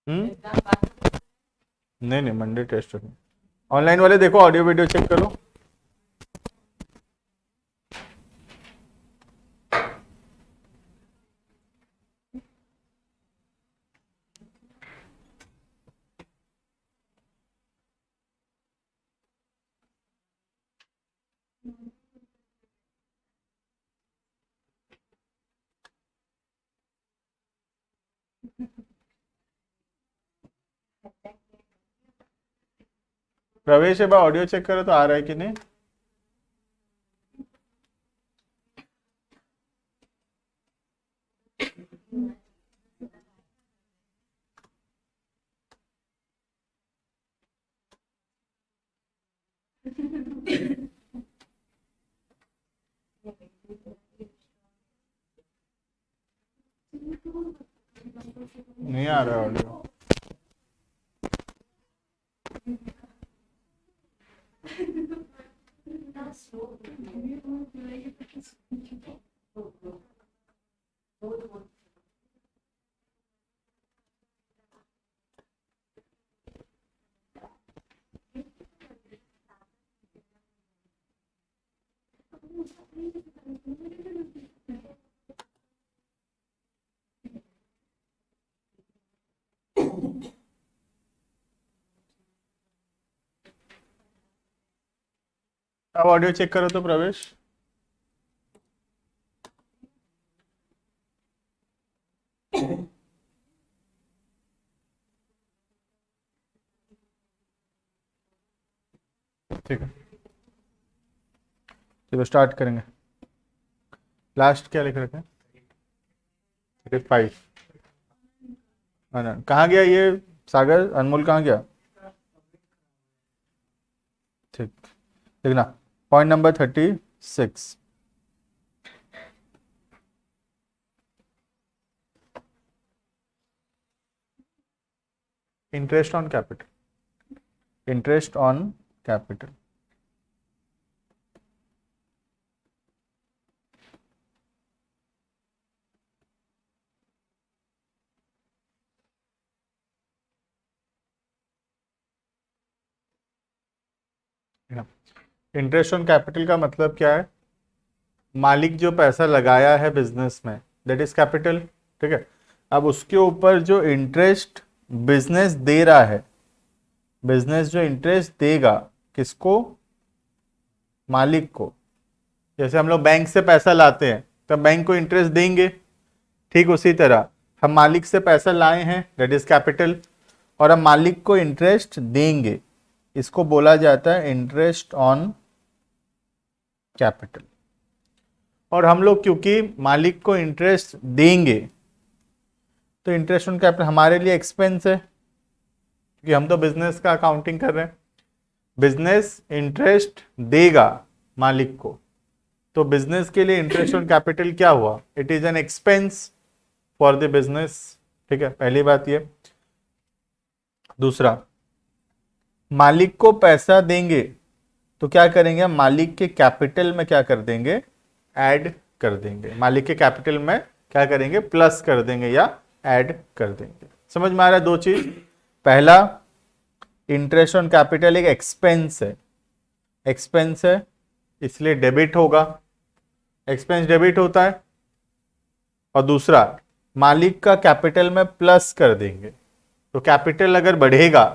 हम्म। नहीं नहीं, Monday test नहीं। ऑनलाइन वाले देखो, ऑडियो वीडियो चेक करो। प्रवेश है, ऑडियो चेक करो तो आ रहा है कि नहीं। नहीं आ रहा है ऑडियो। अब ऑडियो चेक करो तो प्रवेश। ठीक है, चलो स्टार्ट करेंगे। लास्ट क्या लिख रखे हैं? 35। कहाँ गया ये? सागर अनमोल कहाँ गया? ठीक, देखना point number 36। Interest on capital. Interest on capital. Interest on capital का मतलब क्या है? मालिक जो पैसा लगाया है बिजनेस में, दैट इज कैपिटल। ठीक है, अब उसके ऊपर जो इंटरेस्ट बिजनेस दे रहा है, बिजनेस जो इंटरेस्ट देगा किसको? मालिक को। जैसे हम लोग बैंक से पैसा लाते हैं तब बैंक को इंटरेस्ट देंगे, ठीक उसी तरह हम मालिक से पैसा लाए हैं, दैट इज कैपिटल, और हम मालिक को इंटरेस्ट देंगे, इसको बोला जाता है इंटरेस्ट ऑन कैपिटल। और हम लोग क्योंकि मालिक को इंटरेस्ट देंगे तो इंटरेस्ट ऑन कैपिटल हमारे लिए एक्सपेंस है, क्योंकि हम तो बिजनेस का अकाउंटिंग कर रहे हैं। बिजनेस इंटरेस्ट देगा मालिक को, तो बिजनेस के लिए इंटरेस्ट ऑन कैपिटल क्या हुआ? It is an expense for the business. ठीक है, पहली बात ये। दूसरा, मालिक को पैसा देंगे तो क्या करेंगे? मालिक के कैपिटल में क्या कर देंगे? ऐड कर देंगे। मालिक के कैपिटल में क्या करेंगे? प्लस कर देंगे या ऐड कर देंगे। समझ में आ रहा है? दो चीज। पहला, इंटरेस्ट ऑन कैपिटल एक एक्सपेंस है, एक्सपेंस है इसलिए डेबिट होगा, एक्सपेंस डेबिट होता है। और दूसरा, मालिक का कैपिटल में प्लस कर देंगे, तो कैपिटल अगर बढ़ेगा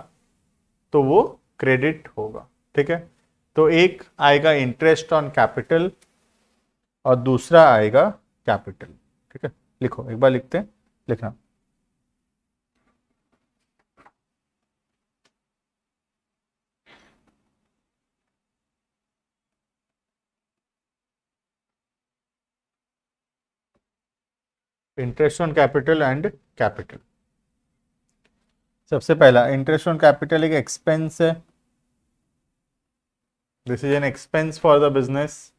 तो वो क्रेडिट होगा। ठीक है, तो एक आएगा इंटरेस्ट ऑन कैपिटल और दूसरा आएगा कैपिटल। ठीक है, लिखो, एक बार लिखते हैं, लिखना। Interest on capital and capital. सबसे पहला, इंटरेस्ट ऑन कैपिटल एक एक्सपेंस है, this is an expense for the business,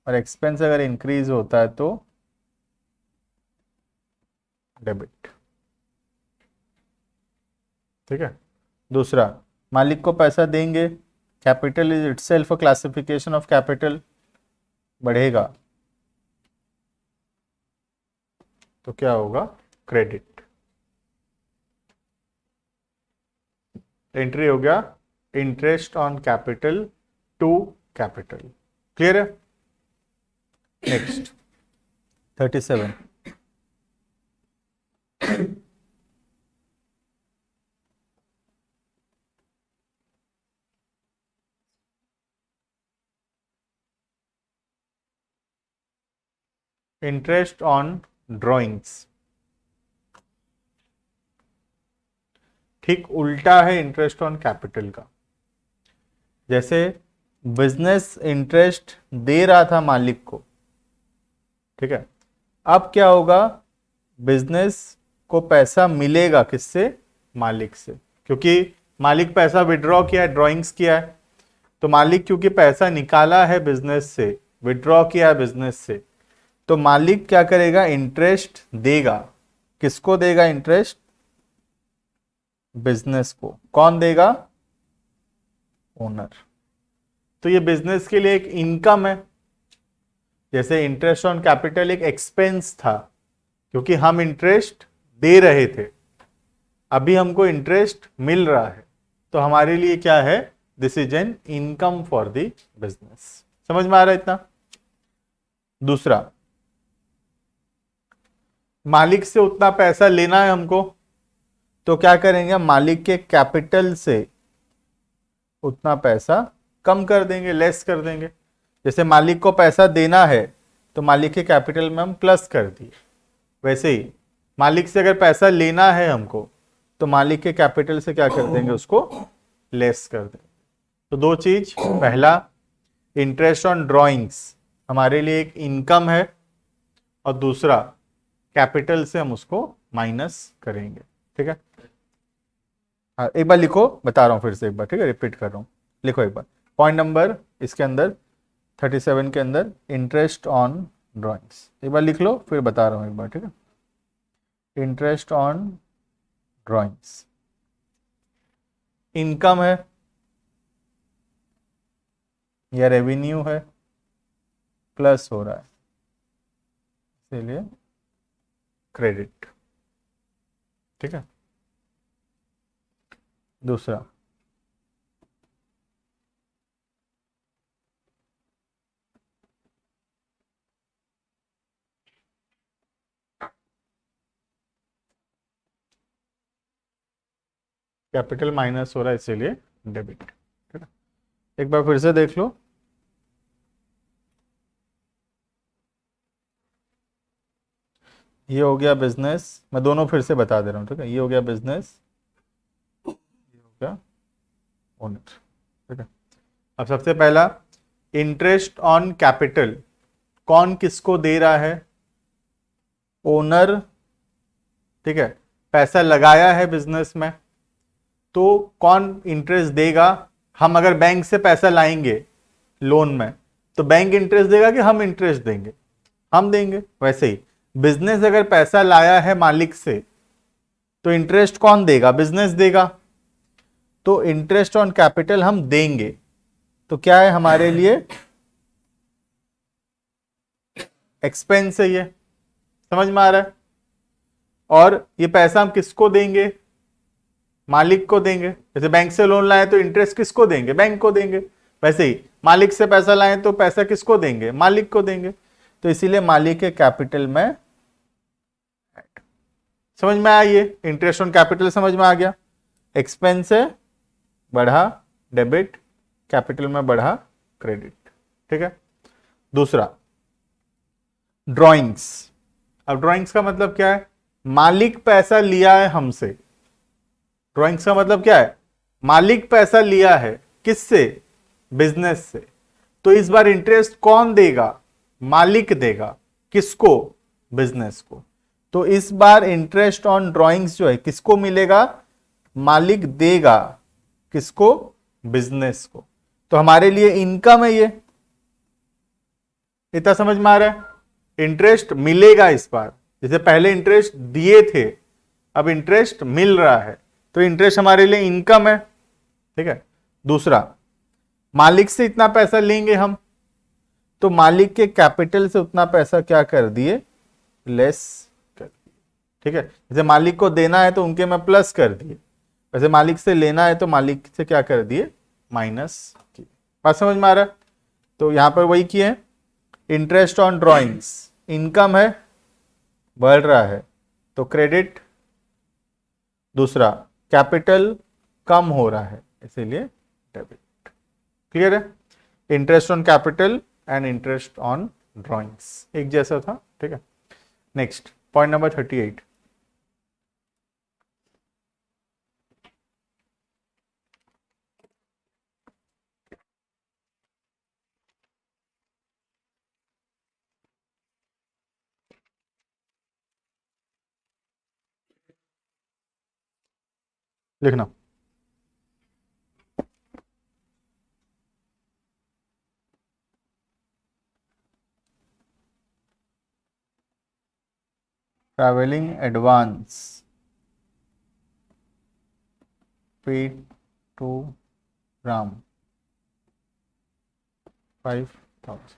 और एक्सपेंस अगर इंक्रीज होता है तो डेबिट। ठीक है, दूसरा, मालिक को पैसा देंगे, capital is itself a classification of capital, बढ़ेगा तो क्या होगा? क्रेडिट। एंट्री हो गया interest on capital to capital. Clear है? Next 37, interest on drawings. ठीक उल्टा है इंटरेस्ट ऑन कैपिटल का। जैसे बिजनेस इंटरेस्ट दे रहा था मालिक को, ठीक है, अब क्या होगा, बिजनेस को पैसा मिलेगा किससे? मालिक से, क्योंकि मालिक पैसा विड्रॉ किया है, ड्राइंग्स किया है, तो मालिक क्योंकि पैसा निकाला है बिजनेस से, विड्रॉ किया है बिजनेस से, तो मालिक क्या करेगा? इंटरेस्ट देगा। किसको देगा इंटरेस्ट? बिजनेस को। कौन देगा? ओनर। तो ये बिजनेस के लिए एक इनकम है। जैसे इंटरेस्ट ऑन कैपिटल एक एक्सपेंस था, क्योंकि हम इंटरेस्ट दे रहे थे, अभी हमको इंटरेस्ट मिल रहा है, तो हमारे लिए क्या है? This is an income for the business. समझ में आ रहा है इतना? दूसरा, मालिक से उतना पैसा लेना है हमको, तो क्या करेंगे? मालिक के कैपिटल से उतना पैसा कम कर देंगे, लेस कर देंगे। जैसे मालिक को पैसा देना है तो मालिक के कैपिटल में हम प्लस कर दिए, वैसे ही मालिक से अगर पैसा लेना है हमको तो मालिक के कैपिटल से क्या कर देंगे? उसको लेस कर देंगे। तो दो चीज, पहला इंटरेस्ट ऑन ड्राइंग्स हमारे लिए एक इनकम है, और दूसरा कैपिटल से हम उसको माइनस करेंगे। ठीक है? हाँ, एक बार लिखो, बता रहा हूं फिर से एक बार, ठीक है, रिपीट कर रहा हूं, लिखो एक बार। पॉइंट नंबर इसके अंदर 37 के अंदर इंटरेस्ट ऑन ड्राइंग्स, एक बार लिख लो, फिर बता रहा हूं एक बार, ठीक है। इंटरेस्ट ऑन ड्राइंग्स इनकम है या रेवेन्यू है, प्लस हो रहा है, इसीलिए क्रेडिट। ठीक है? दूसरा, कैपिटल माइनस हो रहा है, इसीलिए डेबिट। ठीक है? एक बार फिर से देख लो, ये हो गया बिजनेस, मैं दोनों फिर से बता दे रहा हूं, ठीक है। ये हो गया बिजनेस, ये हो गया ओनर। ठीक है? अब सबसे पहला इंटरेस्ट ऑन कैपिटल, कौन किसको दे रहा है? ओनर। ठीक है? पैसा लगाया है बिजनेस में, तो कौन इंटरेस्ट देगा? हम अगर बैंक से पैसा लाएंगे लोन में, तो बैंक इंटरेस्ट देगा कि हम इंटरेस्ट देंगे? हम देंगे। वैसे ही बिजनेस अगर पैसा लाया है मालिक से, तो इंटरेस्ट कौन देगा? बिजनेस देगा। तो इंटरेस्ट ऑन कैपिटल हम देंगे, तो क्या है हमारे लिए? एक्सपेंस है ये। समझ में आ रहा है? और ये पैसा हम किसको देंगे? मालिक को देंगे। जैसे बैंक से लोन लाए तो इंटरेस्ट किसको देंगे? बैंक को देंगे। वैसे ही मालिक से पैसा लाए तो पैसा किसको देंगे? मालिक को देंगे। तो इसीलिए मालिक के कैपिटल में समझ में आया? ये इंटरेस्ट ऑन कैपिटल समझ में आ गया। एक्सपेंस है, बढ़ा डेबिट, कैपिटल में बढ़ा क्रेडिट। ठीक है? दूसरा, ड्राइंग्स। अब ड्राइंग्स का मतलब क्या है? मालिक पैसा लिया है हमसे। ड्राइंग्स का मतलब क्या है? मालिक पैसा लिया है किससे? बिजनेस से। तो इस बार इंटरेस्ट कौन देगा? मालिक देगा। किसको? बिजनेस को। तो इस बार इंटरेस्ट ऑन ड्राइंग्स जो है किसको मिलेगा? मालिक देगा। किसको? बिजनेस को। तो हमारे लिए इनकम है ये। इतना समझ में आ रहा है? इंटरेस्ट मिलेगा इस बार। जैसे पहले इंटरेस्ट दिए थे, अब इंटरेस्ट मिल रहा है, तो इंटरेस्ट हमारे लिए इनकम है। ठीक है? दूसरा, मालिक से इतना पैसा लेंगे हम, तो मालिक के कैपिटल से उतना पैसा क्या कर दिए? लेस कर दिए। ठीक है? जैसे मालिक को देना है तो उनके में प्लस कर दिए, वैसे मालिक से लेना है तो मालिक से क्या कर दिए, माइनस किए। बात समझ में आ रहा है? तो यहां पर वही किए, इंटरेस्ट ऑन ड्रॉइंग्स, इनकम है, बढ़ रहा है तो क्रेडिट, दूसरा कैपिटल कम हो रहा है इसीलिए डेबिट। क्लियर है? Interest on capital and interest on drawings एक जैसा था। ठीक है, नेक्स्ट पॉइंट नंबर 38। लिखना, travelling advance paid to Ram 5,000,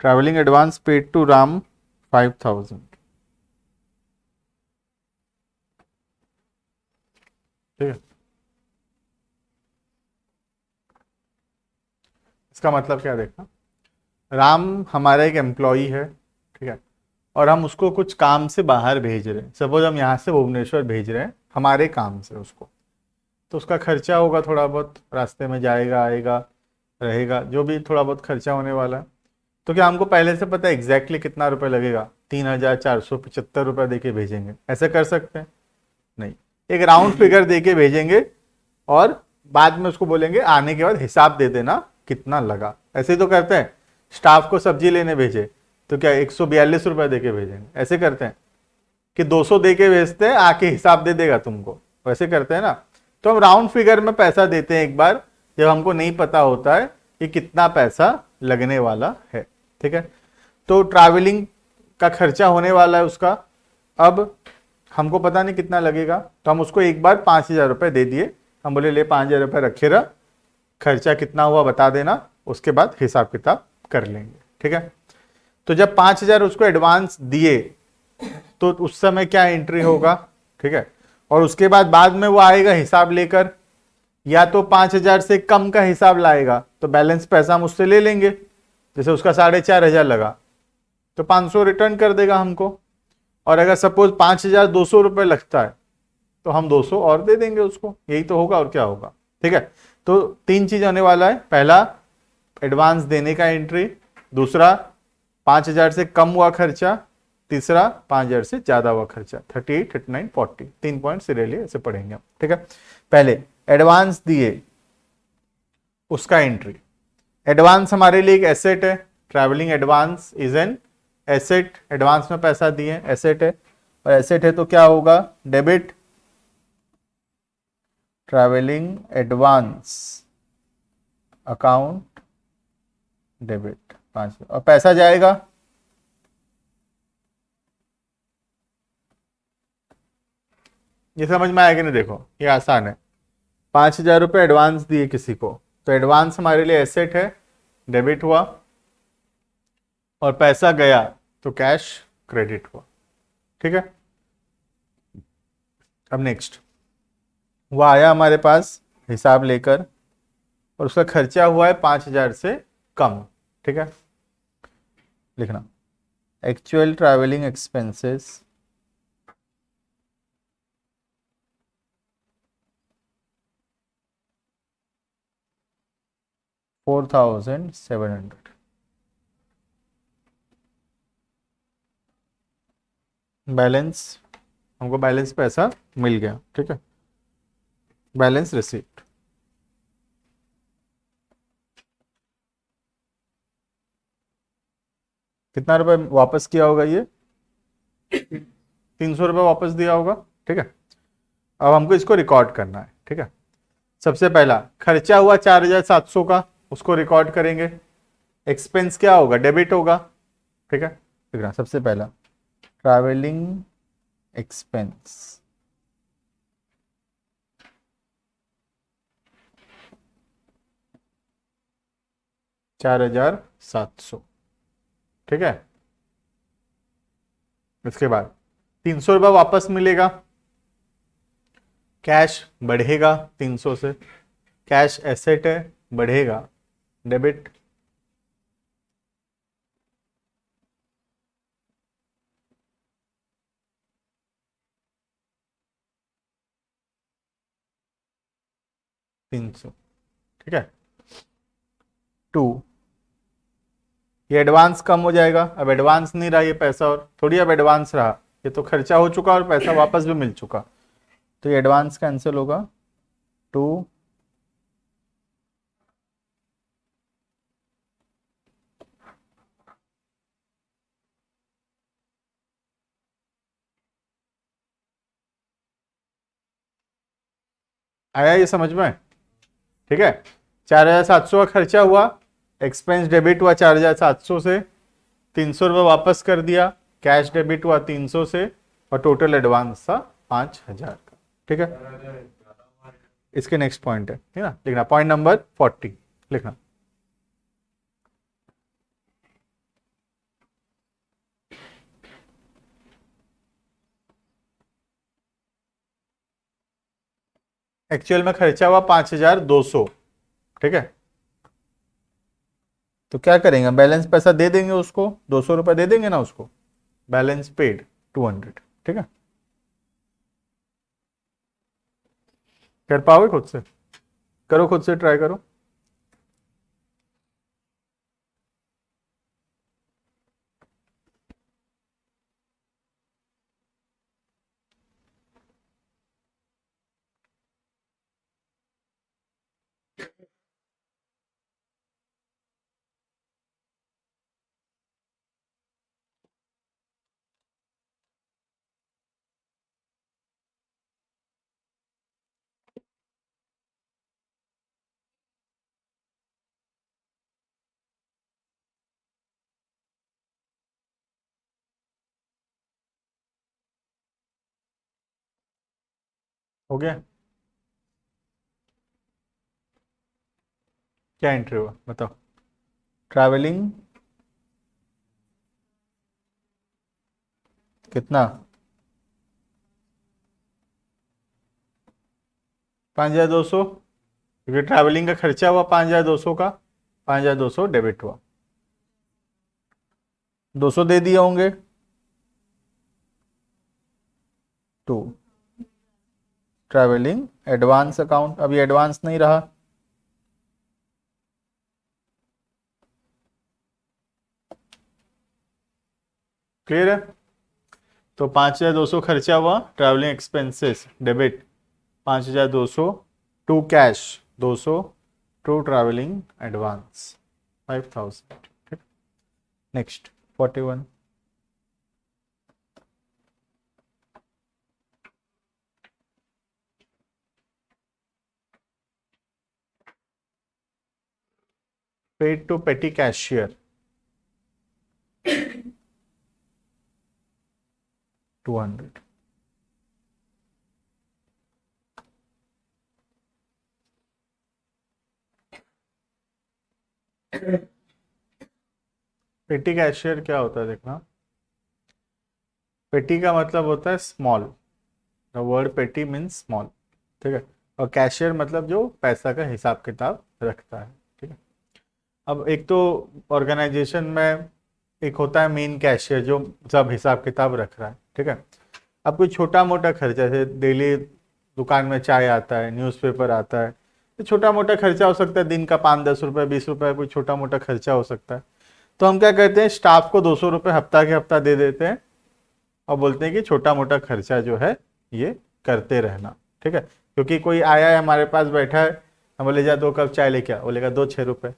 travelling advance paid to Ram 5,000। ठीक है, इसका मतलब क्या देखना, राम हमारा एक एम्प्लॉई है, ठीक है, और हम उसको कुछ काम से बाहर भेज रहे हैं, सपोज हम यहाँ से भुवनेश्वर भेज रहे हैं हमारे काम से उसको, तो उसका खर्चा होगा थोड़ा बहुत, रास्ते में जाएगा आएगा रहेगा, जो भी थोड़ा बहुत खर्चा होने वाला है। तो क्या हमको पहले से पता है एग्जैक्टली कितना रुपए लगेगा? 3,475 रुपये दे के भेजेंगे, ऐसे कर सकते हैं? नहीं, एक राउंड फिगर दे के भेजेंगे और बाद में उसको बोलेंगे आने के बाद हिसाब दे देना कितना लगा। ऐसे ही तो करते हैं, स्टाफ को सब्जी लेने भेजे तो क्या 142 रुपये दे के भेजेंगे? ऐसे करते हैं कि 200 दे के भेजते हैं, आके हिसाब दे देगा तुमको, वैसे करते हैं ना। तो हम राउंड फिगर में पैसा देते हैं एक बार जब हमको नहीं पता होता है कि कितना पैसा लगने वाला है। ठीक है, तो ट्रैवलिंग का खर्चा होने वाला है उसका, अब हमको पता नहीं कितना लगेगा, तो हम उसको एक बार 5,000 रुपये दे दिए, हम बोले ले 5,000 रुपये रखे रहा, खर्चा कितना हुआ बता देना, उसके बाद हिसाब किताब कर लेंगे। ठीक है, तो जब 5,000 उसको एडवांस दिए तो उस समय क्या एंट्री होगा? ठीक है, और उसके बाद में वो आएगा हिसाब लेकर, या तो 5,000 से कम का हिसाब लाएगा तो बैलेंस पैसा हम उससे ले लेंगे, जैसे उसका 4,500 लगा तो 500 रिटर्न कर देगा हमको, और अगर सपोज 5,200 रुपये लगता है तो हम 200 और दे देंगे उसको, यही तो होगा और क्या होगा। ठीक है, तो 3 चीज होने वाला है, पहला एडवांस देने का एंट्री, दूसरा 5,000 से कम हुआ खर्चा, तीसरा 5,000 से ज्यादा हुआ खर्चा। 38, 39, 40 3 पॉइंट सीरियली ऐसे पढ़ेंगे हम। ठीक है, पहले एडवांस दिए उसका एंट्री। एडवांस हमारे लिए एक एसेट है, travelling advance is an asset, advance में पैसा दिए एसेट है, और एसेट है तो क्या होगा? Debit, travelling advance account debit 5, और पैसा जाएगा ये समझ में आएगा नहीं? देखो ये आसान है, 5,000 रुपये एडवांस दिए किसी को, तो एडवांस हमारे लिए एसेट है, डेबिट हुआ, और पैसा गया तो कैश क्रेडिट हुआ। ठीक है, अब नेक्स्ट, वो आया हमारे पास हिसाब लेकर और उसका खर्चा हुआ है 5,000 से कम। ठीक है, लिखना एक्चुअल ट्रैवलिंग एक्सपेंसेस $4,700, बैलेंस, हमको बैलेंस पैसा मिल गया। ठीक है, बैलेंस रिसीप्ट, कितना रुपए वापस किया होगा? ये 300 रुपये वापस दिया होगा। ठीक है, अब हमको इसको रिकॉर्ड करना है। ठीक है, सबसे पहला खर्चा हुआ 4,700 का, उसको रिकॉर्ड करेंगे, एक्सपेंस क्या होगा? डेबिट होगा। ठीक है, ठीक है, सबसे पहला ट्रैवलिंग एक्सपेंस, $4,700। ठीक है, इसके बाद 300 रुपये वापस मिलेगा, कैश बढ़ेगा 300 से, कैश एसेट है बढ़ेगा, डेबिट। तीन सौ, ठीक है। टू, ये एडवांस कम हो जाएगा, अब एडवांस नहीं रहा ये पैसा, और थोड़ी अब एडवांस रहा, ये तो खर्चा हो चुका और पैसा वापस भी मिल चुका, तो ये एडवांस कैंसिल होगा। टू, आया ये समझ में? ठीक है, 4,700 का खर्चा हुआ, एक्सपेंस डेबिट हुआ 4,700 से, 300 रुपये वापस कर दिया, कैश डेबिट हुआ 300 से, और टोटल एडवांस था 5,000 का। ठीक है, इसके नेक्स्ट पॉइंट है, ठीक है ना, लिखना पॉइंट नंबर 40 लिखना। एक्चुअल में खर्चा हुआ 5,200, ठीक है। तो क्या करेंगे, बैलेंस पैसा दे देंगे उसको, 200 रुपये दे देंगे ना उसको, बैलेंस पेड 200, ठीक है। कर पाओगे खुद से? करो, खुद से ट्राई करो। हो गया? क्या एंट्री हुआ बताओ? ट्रैवलिंग कितना? 5,200, क्योंकि ट्रैवलिंग का खर्चा हुआ 5,200 का, 5,200 डेबिट हुआ, 200 दे दिए होंगे। टू, ट्रैवलिंग एडवांस अकाउंट, अभी एडवांस नहीं रहा, क्लियर है? तो 5,200 खर्चा हुआ, travelling expenses debit 5,200, to cash 200, to travelling advance 5,000, ठीक। Next 41, paid to petty cashier 200, petty cashier क्या होता है देखना, पेटी का मतलब होता है स्मॉल, द वर्ड पेटी मीन्स स्मॉल, ठीक है, और कैशियर मतलब जो पैसा का हिसाब किताब रखता है, ठीक है। अब एक तो ऑर्गेनाइजेशन में एक होता है मेन कैशियर जो सब हिसाब किताब रख रहा है, ठीक है। अब कोई छोटा मोटा खर्चा, जैसे डेली दुकान में चाय आता है, न्यूज़पेपर आता है, तो छोटा मोटा खर्चा हो सकता है, दिन का 5-10 रुपये 20 रुपये, कोई छोटा मोटा खर्चा हो सकता है। तो हम क्या करते हैं, स्टाफ को 200 रुपये हफ्ता के हफ्ता दे देते हैं, और बोलते हैं कि छोटा मोटा खर्चा जो है ये करते रहना, ठीक है। क्योंकि कोई आया है हमारे पास बैठा है, हम बोले जा 2 कप चाय लेके आ, बोलेगा 2 6 रुपये,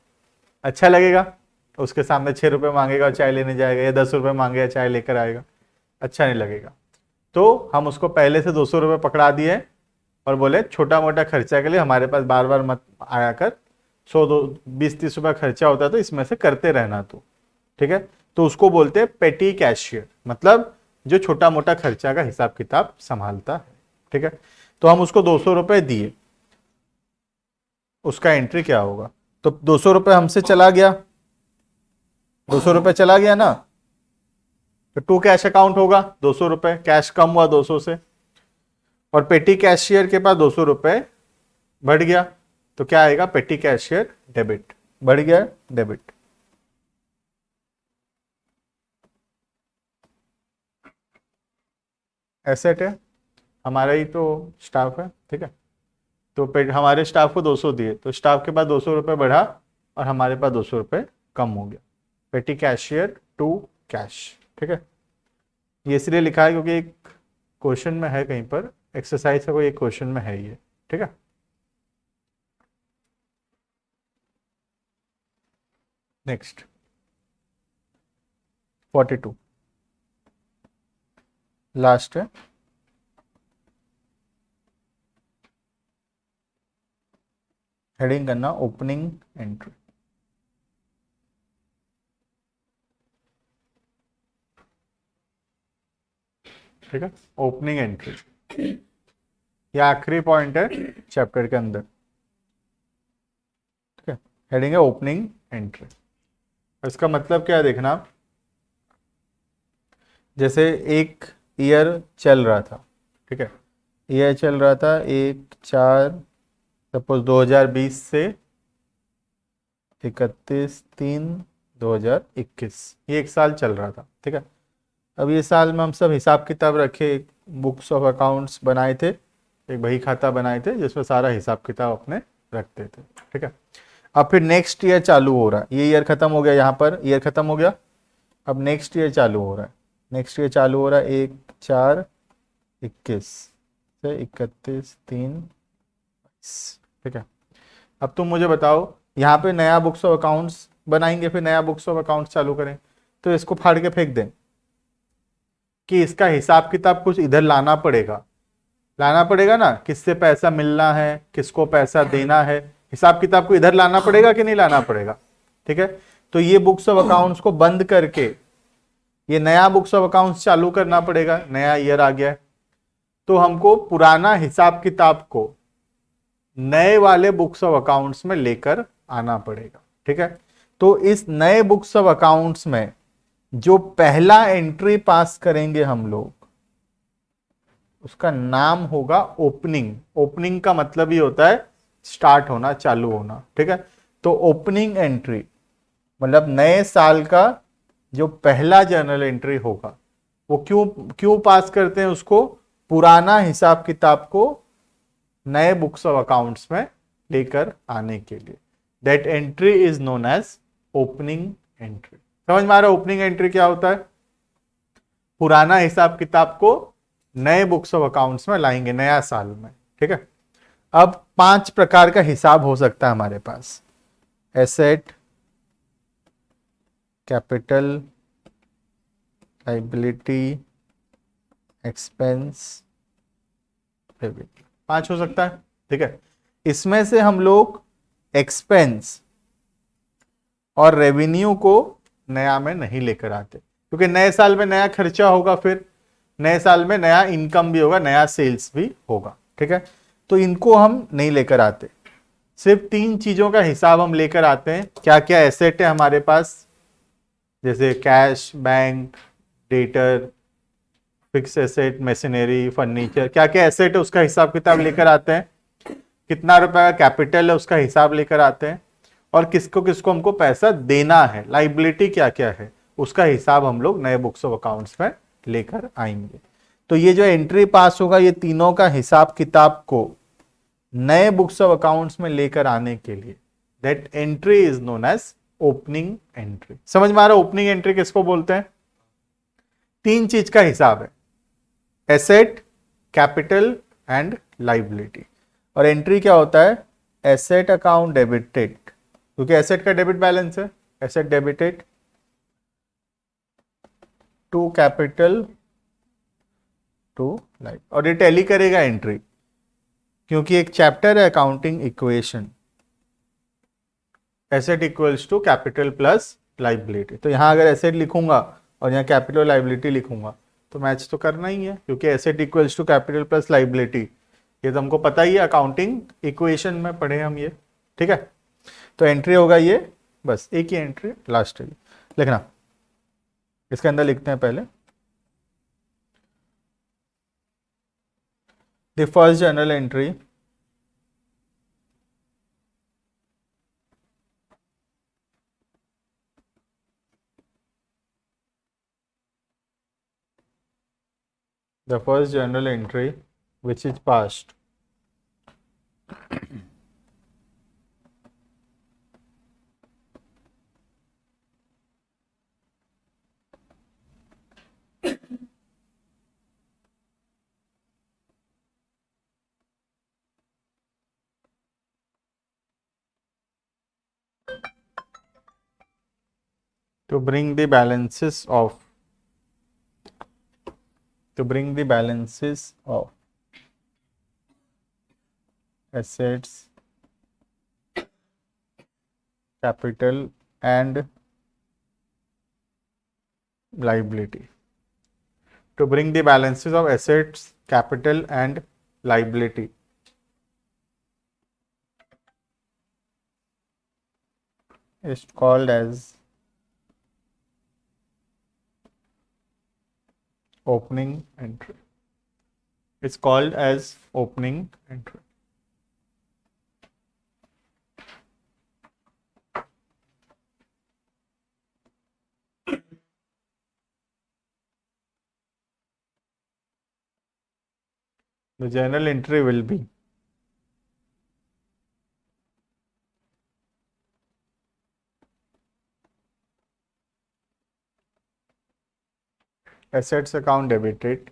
अच्छा लगेगा? उसके सामने 6 रुपये मांगेगा और चाय लेने जाएगा, या 10 रुपये मांगेगा चाय लेकर आएगा, अच्छा नहीं लगेगा। तो हम उसको पहले से 200 रुपये पकड़ा दिए और बोले छोटा मोटा खर्चा के लिए हमारे पास बार बार मत आया कर, 100 20 30 रुपये खर्चा होता है तो इसमें से करते रहना तू, ठीक है। तो उसको बोलते हैं पेटी कैशियर, मतलब जो छोटा मोटा खर्चा का हिसाब किताब संभालता है, ठीक है। तो हम उसको 200 रुपये दिए, उसका एंट्री क्या होगा, तो 200 रुपये हमसे चला गया, 200 रुपये चला गया ना, तो टू कैश अकाउंट होगा, 200 रुपये कैश कम हुआ 200 से, और पेटी कैशियर के पास 200 रुपए बढ़ गया, तो क्या आएगा, पेटी कैशियर डेबिट, बढ़ गया डेबिट। एसेट है, हमारा ही तो स्टाफ है, ठीक है। तो हमारे स्टाफ को 200 दिए, तो स्टाफ के पास 200 रुपये बढ़ा और हमारे पास 200 रुपये कम हो गया। पेटी कैशियर टू कैश, ठीक है। ये इसलिए लिखा है क्योंकि एक क्वेश्चन में है, कहीं पर एक्सरसाइज का कोई एक क्वेश्चन में है ये, ठीक है। नेक्स्ट 42 लास्ट है। हेडिंग करना ओपनिंग एंट्री। ठीक है, ओपनिंग एंट्री ये आखिरी पॉइंट है चैप्टर के अंदर, ठीक है। हेडिंग है ओपनिंग एंट्री। इसका मतलब क्या है देखना आप, जैसे एक ईयर चल रहा था, ठीक है, ईयर चल रहा था 1/4 सपोज 2020 से 31/3/2021, ये एक साल चल रहा था, ठीक है। अब ये साल में हम सब हिसाब किताब रखे, बुक्स ऑफ अकाउंट्स बनाए थे, एक बही खाता बनाए थे जिसमें सारा हिसाब किताब अपने रखते थे, ठीक है। अब फिर नेक्स्ट ईयर चालू हो रहा है, ये ईयर खत्म हो गया, यहाँ पर ईयर खत्म हो गया, अब नेक्स्ट ईयर चालू हो रहा है, नेक्स्ट ईयर चालू हो रहा है 1/4/21 से 31/3/22, ठीक है। अब तुम मुझे बताओ, यहाँ पे नया बुक्स ऑफ अकाउंट्स बनाएंगे, फिर नया बुक्स ऑफ अकाउंट्स चालू करें, तो इसको फाड़ के फेंक दें कि इसका हिसाब किताब कुछ इधर लाना पड़ेगा ना, किससे पैसा मिलना है, किसको पैसा देना है, हिसाब किताब को इधर लाना पड़ेगा कि नहीं लाना पड़ेगा, ठीक है। तो ये बुक्स ऑफ अकाउंट्स को बंद करके ये नया बुक्स ऑफ अकाउंट्स चालू करना पड़ेगा, नया ईयर आ गया है, तो हमको पुराना हिसाब किताब को नए वाले बुक्स ऑफ अकाउंट्स में लेकर आना पड़ेगा, ठीक है। तो इस नए बुक्स ऑफ अकाउंट्स में जो पहला एंट्री पास करेंगे हम लोग, उसका नाम होगा ओपनिंग। ओपनिंग का मतलब ही होता है स्टार्ट होना, चालू होना, ठीक है। तो ओपनिंग एंट्री मतलब नए साल का जो पहला जर्नल एंट्री होगा, वो क्यों पास करते हैं उसको, पुराना हिसाब किताब को नए बुक्स ऑफ अकाउंट्स में लेकर आने के लिए। That entry is known as opening entry. समझ में आ रहा है ओपनिंग एंट्री क्या होता है, पुराना हिसाब किताब को नए बुक्स ऑफ अकाउंट्स में लाएंगे नया साल में, ठीक है। अब 5 प्रकार का हिसाब हो सकता है हमारे पास, asset, capital, liability, expense, debit, 5 हो सकता है, ठीक है। इसमें से हम लोग एक्सपेंस और रेवेन्यू को नया में नहीं लेकर आते, क्योंकि नए साल में नया खर्चा होगा, फिर नए साल में नया इनकम भी होगा, नया सेल्स भी होगा, ठीक है। तो इनको हम नहीं लेकर आते। सिर्फ 3 चीजों का हिसाब हम लेकर आते हैं। क्या क्या एसेट है हमारे पास, जैसे cash, bank, debtor, fix asset, machinery, furniture, क्या क्या एसेट है उसका हिसाब किताब लेकर आते हैं। कितना रुपए का कैपिटल है उसका हिसाब लेकर आते हैं, और किसको किसको हमको पैसा देना है, लाइबिलिटी क्या क्या है, उसका हिसाब हम लोग नए बुक्स ऑफ अकाउंट्स में लेकर आएंगे। तो ये जो एंट्री पास होगा, ये तीनों का हिसाब किताब को नए बुक्स ऑफ अकाउंट्स में लेकर आने के लिए, that entry is known as opening entry. समझ में आ रहा है ओपनिंग एंट्री किसको बोलते हैं? 3 चीज का हिसाब है, एसेट, कैपिटल एंड लाइबिलिटी। और एंट्री क्या होता है, एसेट अकाउंट डेबिटेड, क्योंकि एसेट का डेबिट बैलेंस है, asset debited to capital to life. और ये टैली करेगा एंट्री, क्योंकि एक चैप्टर है accounting equation, asset equals to capital plus liability. तो यहां अगर एसेट लिखूंगा और यहाँ कैपिटल लाइबिलिटी लिखूंगा तो मैच तो करना ही है, क्योंकि asset equals to capital plus liability, ये तो हमको पता ही है, अकाउंटिंग इक्वेशन में पढ़े हम ये, ठीक है। तो एंट्री होगा ये, बस एक ही एंट्री लास्ट है लिखना। इसके अंदर लिखते हैं पहले the first journal entry which is passed to bring the balances of assets, capital and liability. To bring the balances of assets, capital and liability. Is called as opening entry. It's called as opening entry. The journal entry will be assets account debited,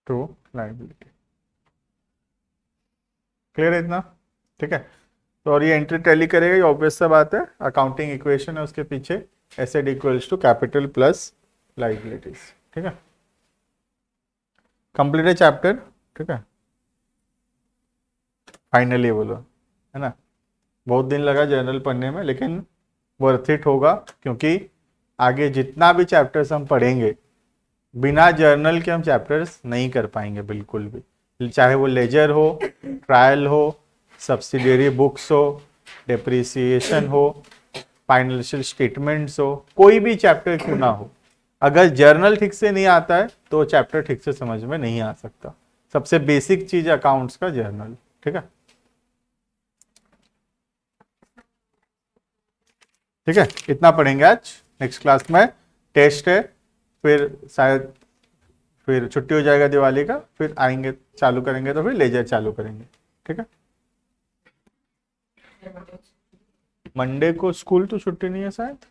to liability. Clear है इतना? ठीक है, तो और ये entry tally करेगा, ये obvious सा बात है, अकाउंटिंग इक्वेशन है उसके पीछे, asset equals to capital plus liabilities. ठीक है, कंप्लीट है चैप्टर. ठीक है, फाइनली बोलो, है ना, बहुत दिन लगा जर्नल पढ़ने में, लेकिन वर्थ इट होगा, क्योंकि आगे जितना भी चैप्टर्स हम पढ़ेंगे, बिना जर्नल के हम चैप्टर्स नहीं कर पाएंगे बिल्कुल भी, चाहे वो लेजर हो, ट्रायल हो, सब्सिडियरी बुक्स हो, डेप्रिसिएशन हो, फाइनेंशियल स्टेटमेंट्स हो, कोई भी चैप्टर क्यों ना हो, अगर जर्नल ठीक से नहीं आता है तो चैप्टर ठीक से समझ में नहीं आ सकता. सबसे बेसिक चीज अकाउंट्स का जर्नल. ठीक है, ठीक है, इतना पढ़ेंगे आज. नेक्स्ट क्लास में टेस्ट है, फिर शायद फिर छुट्टी हो जाएगा दिवाली का, फिर आएंगे चालू करेंगे, तो फिर लेजर चालू करेंगे. ठीक है, मंडे को स्कूल तो छुट्टी नहीं है शायद,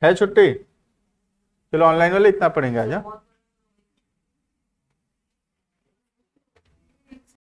है छुट्टी? चलो ऑनलाइन वाले इतना पढ़ेंगे आज.